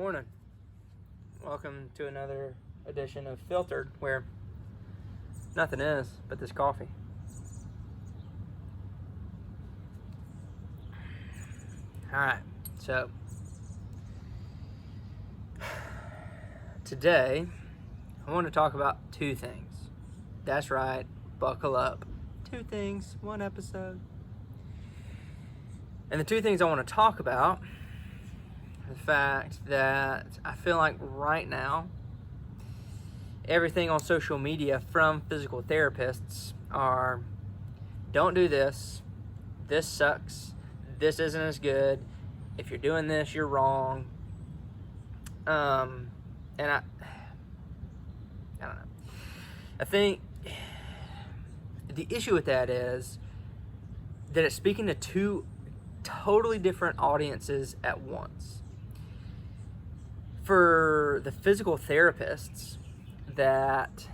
Morning. Welcome to another edition of Filtered, where nothing is but this coffee. Alright, so today I want to talk about two things. That's right, buckle up. Two things, one episode. And the two things I want to talk about, the fact that I feel like right now everything on social media from physical therapists are, don't do this, this sucks, this isn't as good, if you're doing this you're wrong. And I don't know. I think the issue with that is that it's speaking to two totally different audiences at once. For the physical therapists that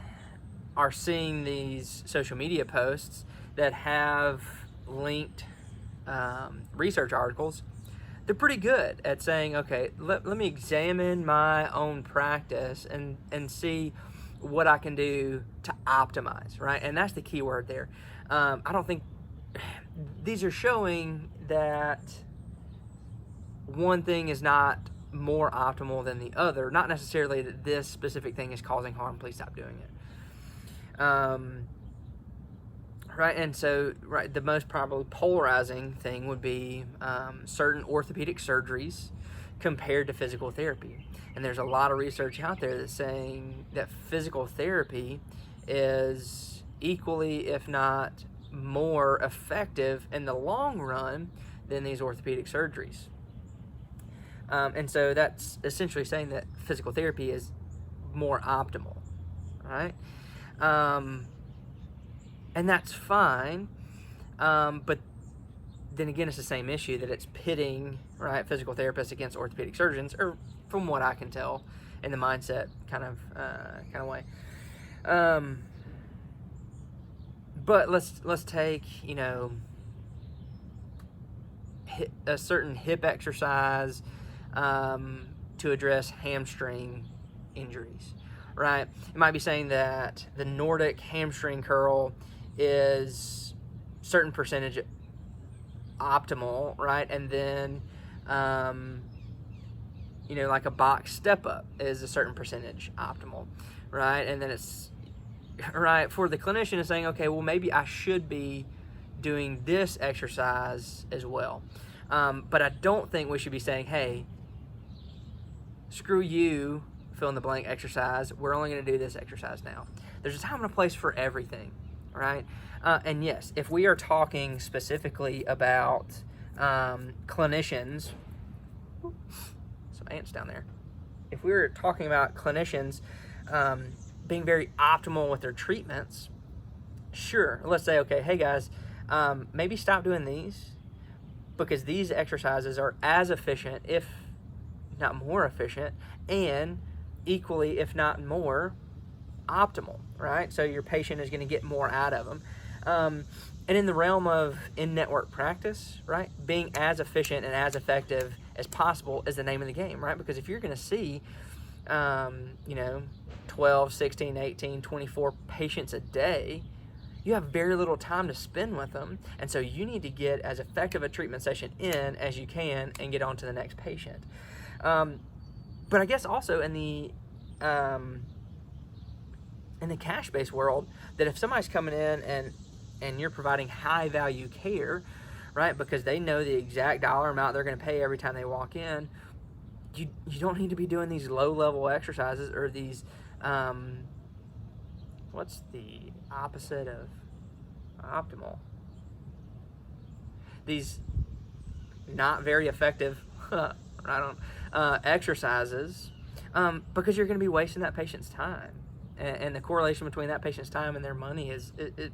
are seeing these social media posts that have linked research articles, they're pretty good at saying, okay, let me examine my own practice and see what I can do to optimize, right? And that's the key word there. I don't think these are showing that one thing is not more optimal than the other, not necessarily that this specific thing is causing harm, please stop doing it. Right, and so the most probably polarizing thing would be certain orthopedic surgeries compared to physical therapy. And there's a lot of research out there that's saying that physical therapy is equally, if not more effective in the long run than these orthopedic surgeries. And so that's essentially saying that physical therapy is more optimal, right? And that's fine, but then again, it's the same issue that it's pitting, right, physical therapists against orthopedic surgeons, or from what I can tell, in the mindset kind of way. But let's take, a certain hip exercise to address hamstring injuries, right? It might be saying that the Nordic hamstring curl is certain percentage optimal, right? And then, like a box step up is a certain percentage optimal, right? And then it's, right, for the clinician is saying, okay, well, maybe I should be doing this exercise as well. But I don't think we should be saying, hey, screw you, fill in the blank exercise, we're only going to do this exercise now. There's a time and a place for everything, right? And yes, if we are talking specifically about clinicians, some ants down there. If we were talking about clinicians being very optimal with their treatments, sure, let's say, okay, hey guys, maybe stop doing these because these exercises are as efficient, if not more efficient, and equally, if not more, optimal, right? So your patient is going to get more out of them. And in the realm of in-network practice, right, being as efficient and as effective as possible is the name of the game, right? Because if you're going to see, 12, 16, 18, 24 patients a day, you have very little time to spend with them. And so you need to get as effective a treatment session in as you can and get on to the next patient. But I guess also in the cash-based world, that if somebody's coming in and you're providing high-value care, right, because they know the exact dollar amount they're going to pay every time they walk in, you don't need to be doing these low-level exercises or these, what's the opposite of optimal? These not very effective exercises, because you're going to be wasting that patient's time, and the correlation between that patient's time and their money is a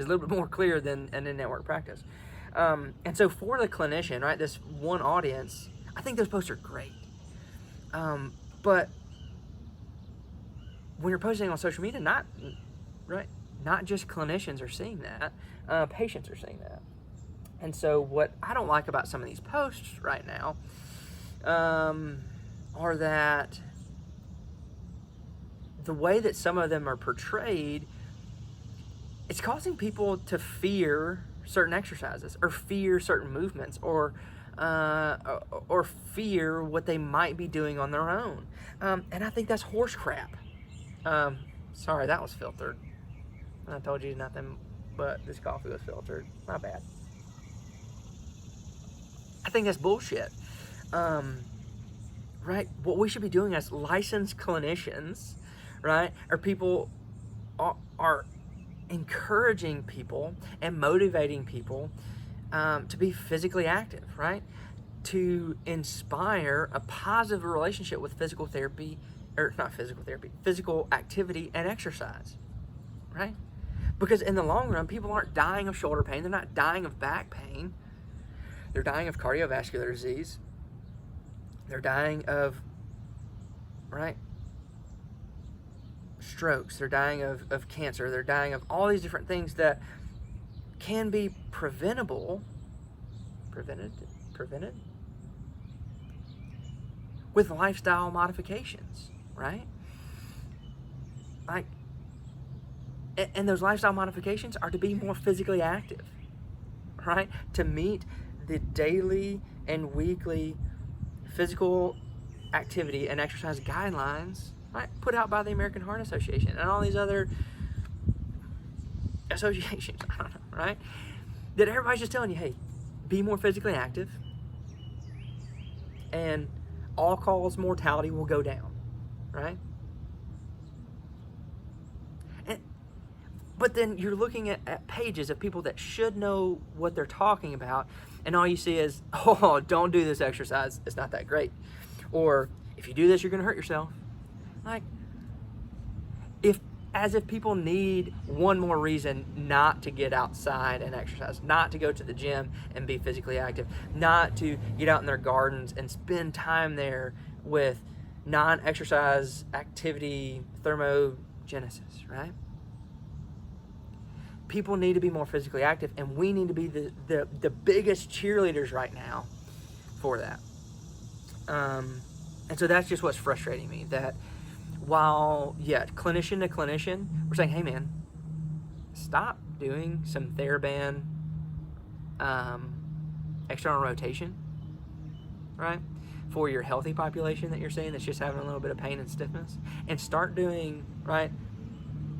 little bit more clear than an in-network practice. And so for the clinician, right, this one audience, I think those posts are great. But when you're posting on social media, not just clinicians are seeing that, patients are seeing that. And so what I don't like about some of these posts right now are that the way that some of them are portrayed, it's causing people to fear certain exercises or fear certain movements or fear what they might be doing on their own. And I think that's horse crap. Sorry, that was filtered. I told you nothing but this coffee was filtered. My bad. I think that's bullshit. Right? What we should be doing as licensed clinicians, right, are people are encouraging people and motivating people to be physically active, right? To inspire a positive relationship with physical therapy, or not physical therapy, physical activity and exercise, right? Because in the long run, people aren't dying of shoulder pain. They're not dying of back pain. They're dying of cardiovascular disease. They're dying of, right, strokes. They're dying of cancer. They're dying of all these different things that can be prevented with lifestyle modifications, right? Like, and those lifestyle modifications are to be more physically active, right? To meet the daily and weekly physical activity and exercise guidelines, right, put out by the American Heart Association and all these other associations, I don't know, right? That everybody's just telling you, hey, be more physically active and all-cause mortality will go down, right? But then you're looking at pages of people that should know what they're talking about, and all you see is, oh, don't do this exercise, it's not that great. Or, if you do this, you're going to hurt yourself. Like, as if people need one more reason not to get outside and exercise, not to go to the gym and be physically active, not to get out in their gardens and spend time there with non-exercise activity thermogenesis, right? People need to be more physically active, and we need to be the biggest cheerleaders right now for that. And so that's just what's frustrating me, that while, clinician to clinician, we're saying, hey man, stop doing some TheraBand external rotation, right, for your healthy population that you're seeing that's just having a little bit of pain and stiffness, and start doing, right,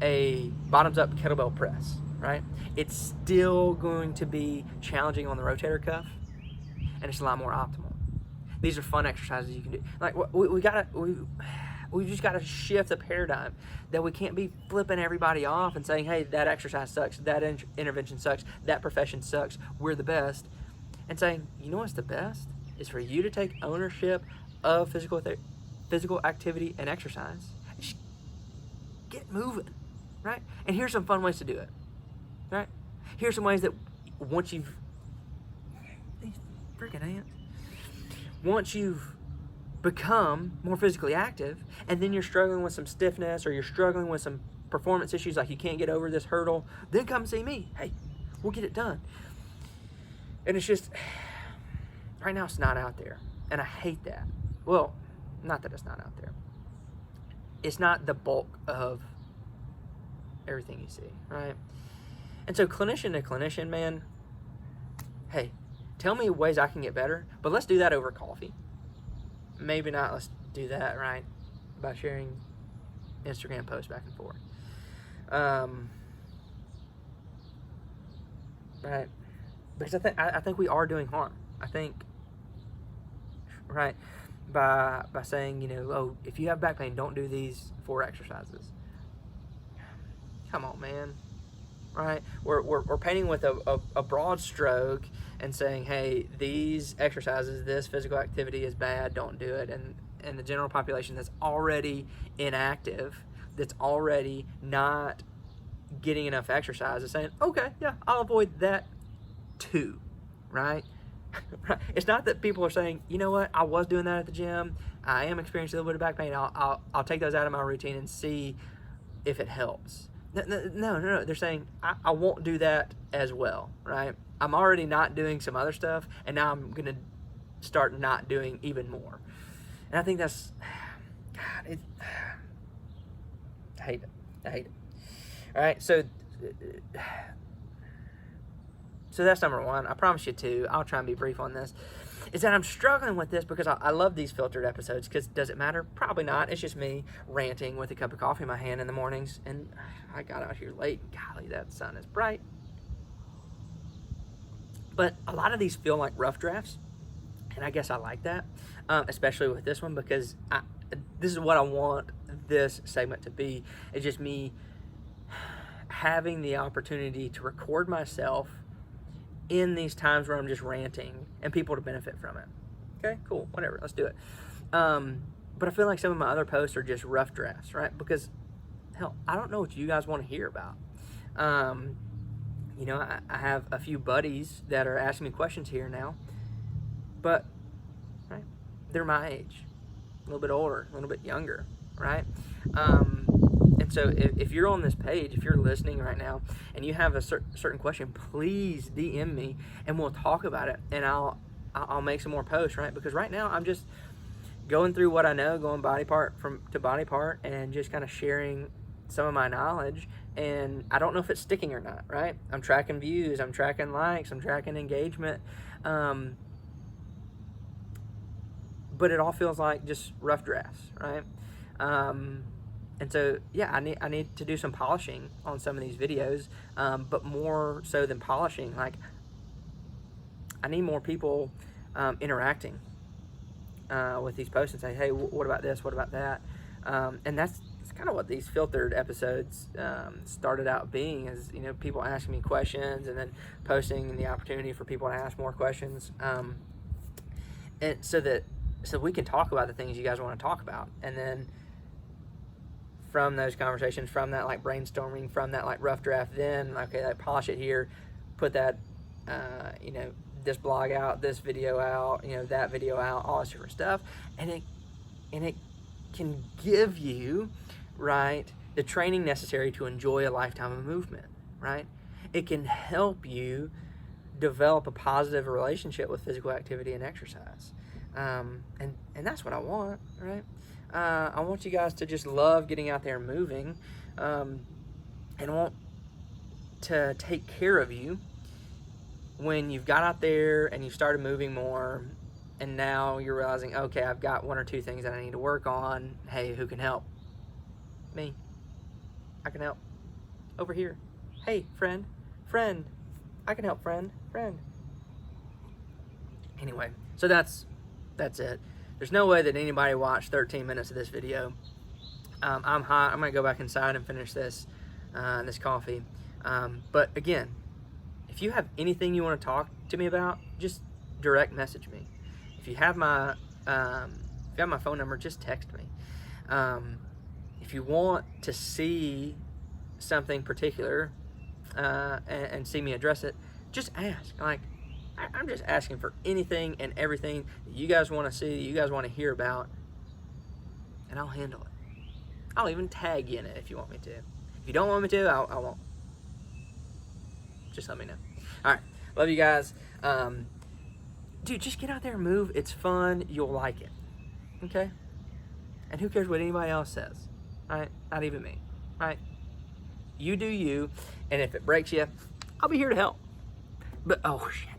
a bottoms-up kettlebell press, right? It's still going to be challenging on the rotator cuff, and it's a lot more optimal. These are fun exercises you can do. Like, we just gotta shift the paradigm that we can't be flipping everybody off and saying, hey, that exercise sucks, that intervention sucks, that profession sucks, we're the best. And saying, you know what's the best? Is for you to take ownership of physical activity and exercise. And just get moving, right? And here's some fun ways to do it, right? Here's some ways that once you've, these freaking ants, once you've become more physically active, and then you're struggling with some stiffness or you're struggling with some performance issues, like you can't get over this hurdle, then come see me. Hey, we'll get it done. And it's just, right now it's not out there, and I hate that. Well, not that it's not out there. It's not the bulk of everything you see, right? And so clinician to clinician, man, hey, tell me ways I can get better, but let's do that over coffee. Maybe not, let's do that, right, by sharing Instagram posts back and forth. Right, because I think we are doing harm. I think, right, by saying, you know, oh, if you have back pain, don't do these 4 exercises. Come on, man. Right? We're painting with a broad stroke and saying, hey, these exercises, this physical activity is bad, don't do it. And the general population that's already inactive, that's already not getting enough exercise, is saying, okay, yeah, I'll avoid that too, right? Right? It's not that people are saying, you know what, I was doing that at the gym, I am experiencing a little bit of back pain, I'll take those out of my routine and see if it helps. No. They're saying, I won't do that as well, right? I'm already not doing some other stuff, and now I'm going to start not doing even more. And I think that's, God, I hate it. I hate it. All right, so that's number one. I promise you two. I'll try and be brief on this. Is that I'm struggling with this because I love these filtered episodes. Because does it matter? Probably not. It's just me ranting with a cup of coffee in my hand in the mornings. And I got out here late. Golly, that sun is bright. But a lot of these feel like rough drafts. And I guess I like that. Especially with this one, because this is what I want this segment to be. It's just me having the opportunity to record myself in these times where I'm just ranting and people to benefit from it. Okay, cool, whatever, let's do it. But I feel like some of my other posts are just rough drafts, right? Because, hell, I don't know what you guys want to hear about. You know, I have a few buddies that are asking me questions here now, but right, they're my age, a little bit older, a little bit younger, right? And so if you're on this page, if you're listening right now and you have a certain question, please DM me and we'll talk about it, and I'll make some more posts, right? Because right now I'm just going through what I know, going body part to body part, and just kind of sharing some of my knowledge, and I don't know if it's sticking or not, right? I'm tracking views, I'm tracking likes, I'm tracking engagement, but it all feels like just rough drafts, right? And so, yeah, I need to do some polishing on some of these videos, but more so than polishing, like, I need more people interacting with these posts and say, hey, what about this? What about that? And that's kind of what these filtered episodes started out being, is, you know, people asking me questions and then posting the opportunity for people to ask more questions, and so we can talk about the things you guys want to talk about, and then from those conversations, from that like brainstorming, from that like rough draft, then okay, like polish it here, put that you know, this blog out, this video out, you know, that video out, all this different stuff, and it can give you, right, the training necessary to enjoy a lifetime of movement, right? It can help you develop a positive relationship with physical activity and exercise, and that's what I want, right? I want you guys to just love getting out there and moving, and I want to take care of you when you've got out there and you started moving more, and now you're realizing, okay, I've got one or two things that I need to work on. Hey, who can help? Me. I can help. Over here. Hey, friend. I can help, friend. Anyway, so that's it. There's no way that anybody watched 13 minutes of this video. I'm hot. I'm going to go back inside and finish this coffee. But again, if you have anything you want to talk to me about, just direct message me. If you have my phone number, just text me. If you want to see something particular and see me address it, just ask. Like, I'm just asking for anything and everything that you guys want to see, that you guys want to hear about, and I'll handle it. I'll even tag you in it if you want me to. If you don't want me to, I won't. Just let me know. All right. Love you guys. Dude, just get out there and move. It's fun. You'll like it. Okay? And who cares what anybody else says? All right? Not even me. All right? You do you, and if it breaks you, I'll be here to help. But, oh, shit.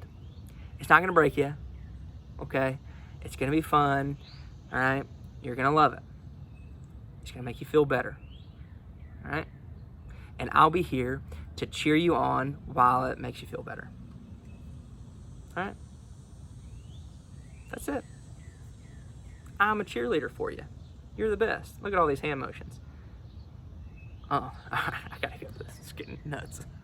It's not going to break you, okay? It's going to be fun, all right? You're going to love it. It's going to make you feel better, all right? And I'll be here to cheer you on while it makes you feel better, all right? That's it. I'm a cheerleader for you. You're the best. Look at all these hand motions. Oh, I got to go. This is getting nuts.